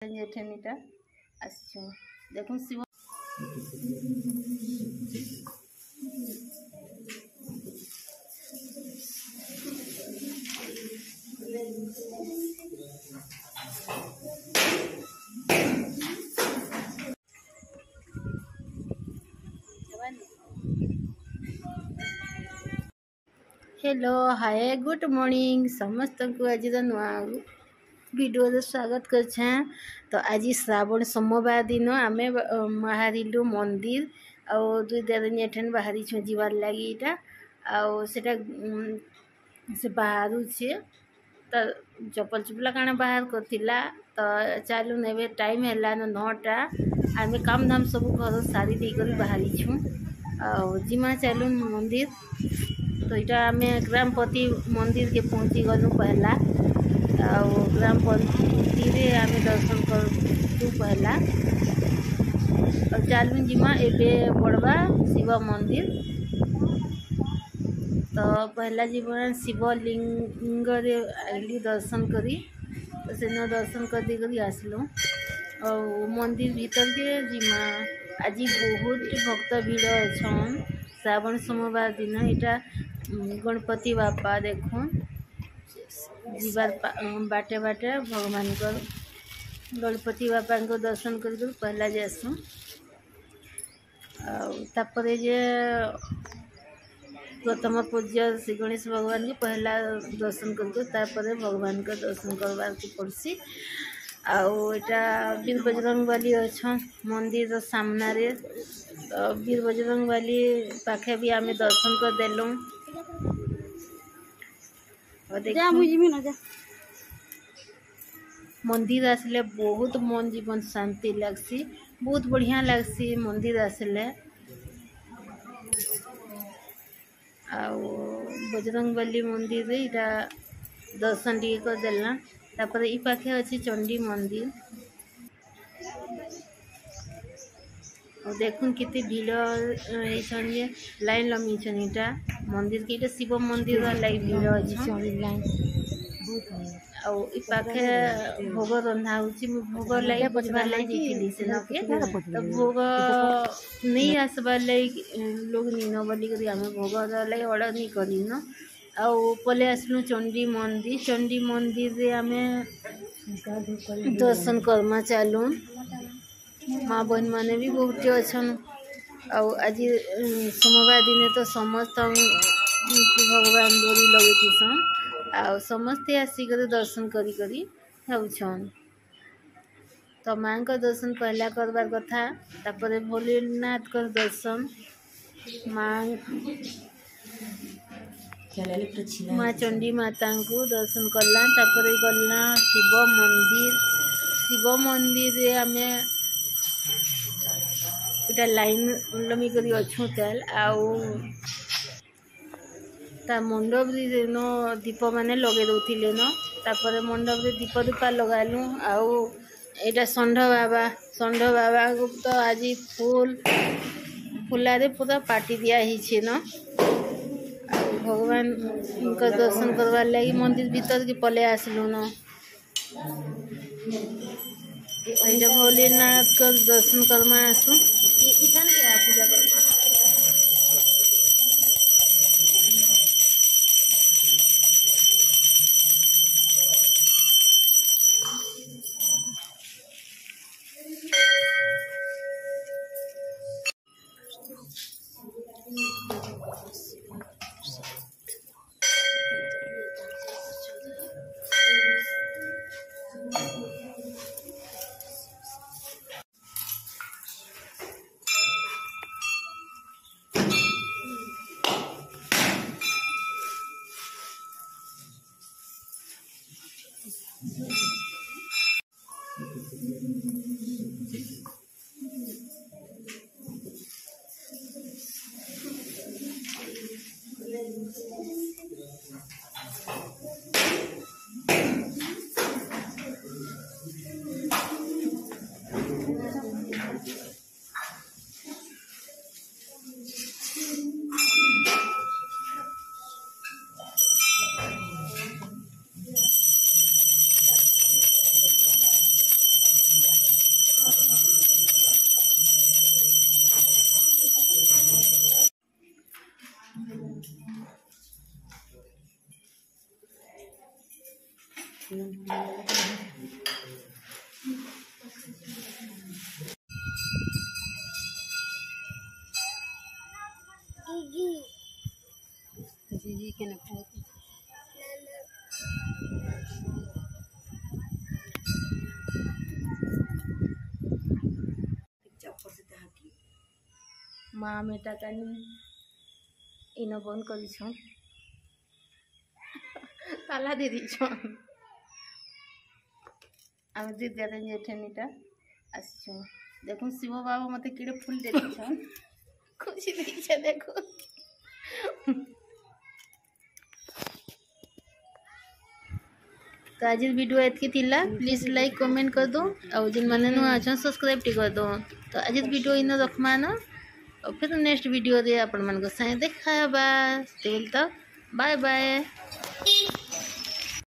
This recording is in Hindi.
जेठनीटा आसछु देखो Shiv hello hi good morning समस्त को आज नुआ वीडियो स्वागत कर। तो आज श्रावण सोमवार दिन आम बाहरिलु मंदिर आउ दुई दिन एठन बाहरी छु जीवार लगी इटा आउ सेटा से बाहर छे तो चप्पल चुपला काना बाहर करथिला तो चालू नेबे टाइम हैला 9टा आम काम धाम सब घर सारी दे कर बाहरी छु आउ जिमा चालू मंदिर। तो इटा आम ग्रामपति मंदिर के पहुँची गलु पहला आउ ग्रामपति रे आम दर्शन कर पहला और चालू जिमा एबे पड़वा शिव मंदिर। तो पहला जीवन शिवलिंग रे आइली दर्शन करी तो से दर्शन कर दी करी आसलु और मंदिर भीतर के जिमा आज बहुत भक्त भीड़ अच्छन श्रावण सोमवार दिन इटा गणपति बापा देखो जीवार बाटे बाटे भगवान को गणपति बापा को दर्शन कर पहला जासु तापरे जे प्रथम पूज्य श्री गणेश भगवान के पहला दर्शन कर भगवान का दर्शन करवार को पड़सी। आउ एटा वीर बजरंग वाली अच्छा मंदिर सामना रे तो वीर बजरंग वाली पाखे भी आम दर्शन कर देलु मंदिर आसले बहुत मन जीवन शांति लगसी बहुत बढ़िया लगसी मंदिर आसले आउ बजरंग बली मंदिर रे इटा दर्शन टी कर देला तापर ई पाखे अछि चंडी मंदिर और देखुन कितने भीड़ ये लाइन लमी इटा मंदिर के शिव मंदिर लाइन भीड़ अच्छे ई पाखे भोग रंधा होची भोग लाई बचबार लाई जीतिली से नके तो भोग नहीं आसबार लाई लोग नीनो बोली करी हमें भोग लाई ऑर्डर नहीं करी न आउ पले आसलु चंडी मंदिर रे हमें दर्शन करमा चालू माँ बहन माने भी बहुत अच्छन आउ आज सोमवार दिन तो समस्त भगवान डोरी लगे आउ समस्ते आसिक दर्शन करी करी होछन। तो माँ का दर्शन पहला करवार कथा तापर भोलेनाथ का दर्शन माँ चंडी माता को दर्शन करला तापर गला शिव मंदिर रे हमें इटा लाइन लमी करी अच्छु तेल आउ ता मंडप रे नो दीप माने लगे दउथिले न तापर मंडप रे दीप दुपा लगालु आउ एटा षंढ बाबा को तो आज फुला रे पूरा पार्टी दिया ही छे न भगवान का दर्शन करवार लगी मंदिर भीतर के पले आसलु न भोलेनाथ का दर्शन करमा आसु इखान के पूजा करमा माँ मेटा कानी इन बंद कर ताला दे दी आम दीदी जेठेनीटा आसचु देखो शिव बाबा मत कि फुल दे खुशी दीछे देखो। तो आज वीडियो एतकी थिला प्लीज लाइक कमेंट कर दो और जिन मैंने नुआ अच्छा सब्सक्राइब टी कर दो। तो आज वीडियो इन रखमा ना और फिर नेक्स्ट वीडियो दे आपण मन को साथ देखा बस तक बाय बाय।